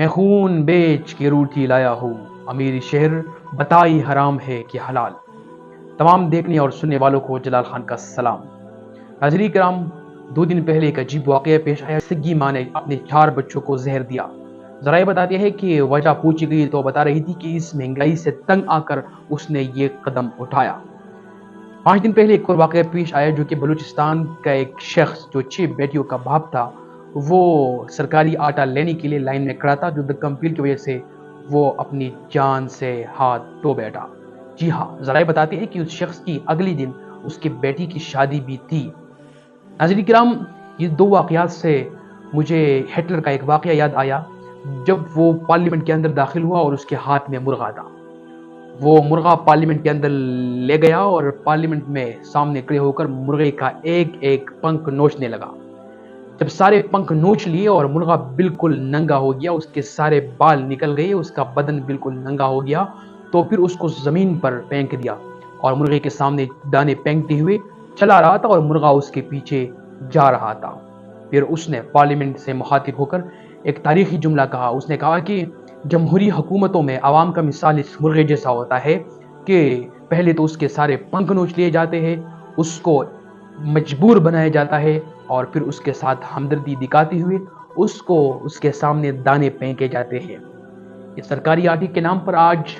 میں خون بیچ کے روٹی لایا ہوں، امیری شہر بتائی حرام ہے کہ حلال۔ تمام دیکھنے اور سننے والوں کو جلال خان کا سلام۔ ناظرین کرام، 2 دن پہلے ایک عجیب واقعہ پیش آیا۔ سگی ماں نے اپنے 4 بچوں کو زہر دیا۔ ذرائع بتاتے ہیں کہ وجہ پوچھی گئی تو بتا رہی تھی کہ اس مہنگائی سے تنگ آ کر اس نے یہ قدم اٹھایا۔ 5 دن پہلے ایک اور واقعہ پیش آیا جو کہ بلوچستان کا ایک شخص جو 6 بیٹیوں کا باپ تھا، وہ سرکاری آٹا لینے کے لیے لائن میں کھڑا تھا، جو دکم پیل کی وجہ سے وہ اپنی جان سے ہاتھ دھو بیٹھا۔ جی ہاں، ذرائع بتاتے ہیں کہ اس شخص کی اگلی دن اس کی بیٹی کی شادی بھی تھی۔ ناظرین کرام، یہ 2 واقعات سے مجھے ہٹلر کا ایک واقعہ یاد آیا، جب وہ پارلیمنٹ کے اندر داخل ہوا اور اس کے ہاتھ میں مرغا تھا۔ وہ مرغا پارلیمنٹ کے اندر لے گیا اور پارلیمنٹ میں سامنے کھڑے ہو کر مرغے کا ایک ایک پنکھ نوچنے لگا۔ جب سارے پنکھ نوچ لیے اور مرغا بالکل ننگا ہو گیا، اس کے سارے بال نکل گئے، اس کا بدن بالکل ننگا ہو گیا، تو پھر اس کو زمین پر پھینک دیا اور مرغے کے سامنے دانے پھینکتے ہوئے چلا رہا تھا اور مرغا اس کے پیچھے جا رہا تھا۔ پھر اس نے پارلیمنٹ سے مخاطب ہو کر ایک تاریخی جملہ کہا۔ اس نے کہا کہ جمہوری حکومتوں میں عوام کا مثال اس مرغے جیسا ہوتا ہے کہ پہلے تو اس کے سارے پنکھ نوچ لیے جاتے ہیں، اس کو مجبور بنایا جاتا ہے اور پھر اس کے ساتھ ہمدردی دکھاتے ہوئے اس کو اس کے سامنے دانے پھینکے جاتے ہیں۔ یہ سرکاری آٹے کے نام پر آج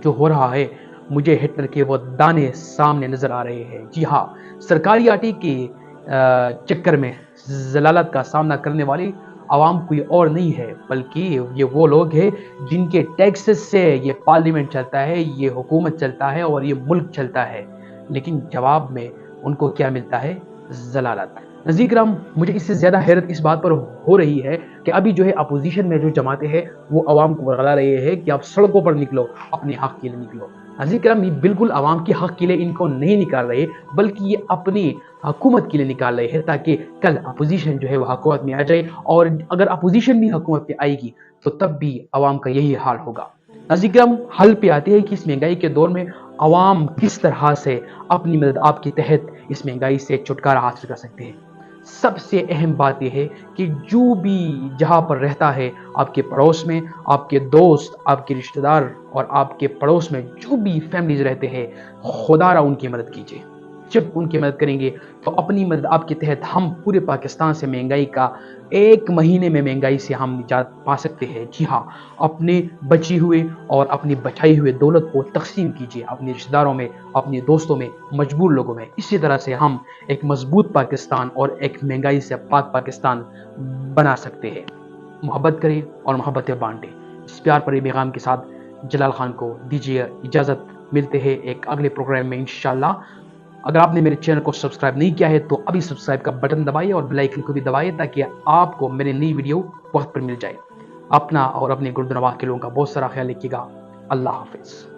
جو ہو رہا ہے، مجھے ہٹلر کے وہ دانے سامنے نظر آ رہے ہیں۔ جی ہاں، سرکاری آٹے کے چکر میں ضلالت کا سامنا کرنے والی عوام کوئی اور نہیں ہے، بلکہ یہ وہ لوگ ہیں جن کے ٹیکسز سے یہ پارلیمنٹ چلتا ہے، یہ حکومت چلتا ہے اور یہ ملک چلتا ہے، لیکن جواب میں ان کو کیا ملتا ہے؟ ضلالت۔ ناظرین کرام، مجھے اس سے زیادہ حیرت اس بات پر ہو رہی ہے کہ ابھی جو ہے اپوزیشن میں جو جماعتیں ہیں وہ عوام کو ورغلا رہے ہیں کہ آپ سڑکوں پر نکلو، اپنے حق کے لیے نکلو۔ ناظرین کرام، یہ بالکل عوام کے حق کے لیے ان کو نہیں نکال رہے، بلکہ یہ اپنی حکومت کے لیے نکال رہے ہیں تاکہ کل اپوزیشن جو ہے وہ حکومت میں آ جائے، اور اگر اپوزیشن بھی حکومت پہ آئے گی تو تب بھی عوام کا یہی حال ہوگا۔ ناظرین کرام، حل پہ آتے ہیں کہ اس مہنگائی کے دور میں عوام کس طرح سے اپنی مدد آپ کے تحت اس مہنگائی سے چھٹکارا حاصل کر سکتے ہیں۔ سب سے اہم بات یہ ہے کہ جو بھی جہاں پر رہتا ہے آپ کے پڑوس میں، آپ کے دوست، آپ کے رشتہ دار اور آپ کے پڑوس میں جو بھی فیملیز رہتے ہیں، خدا را ان کی مدد کیجیے۔ جب ان کی مدد کریں گے تو اپنی مدد آپ کے تحت ہم پورے پاکستان سے مہنگائی کا 1 مہینے میں مہنگائی سے ہم نجات پا سکتے ہیں۔ جی ہاں، اپنے بچی ہوئے اور اپنی بچائی ہوئے دولت کو تقسیم کیجیے اپنے رشتہ داروں میں، اپنے دوستوں میں، مجبور لوگوں میں۔ اسی طرح سے ہم ایک مضبوط پاکستان اور ایک مہنگائی سے پاک پاکستان بنا سکتے ہیں۔ محبت کریں اور محبت بانٹیں۔ اس پیار پر پیغام کے ساتھ جلال خان کو دیجیے اجازت، ملتے ہیں ایک اگلے پروگرام میں انشاءاللہ۔ اگر آپ نے میرے چینل کو سبسکرائب نہیں کیا ہے تو ابھی سبسکرائب کا بٹن دبائیے اور بیل آئیکن کو بھی دبائیے تاکہ آپ کو میری نئی ویڈیو وقت پر مل جائے۔ اپنا اور اپنے گرد و نواح کے لوگوں کا بہت سارا خیال رکھیے گا۔ اللہ حافظ۔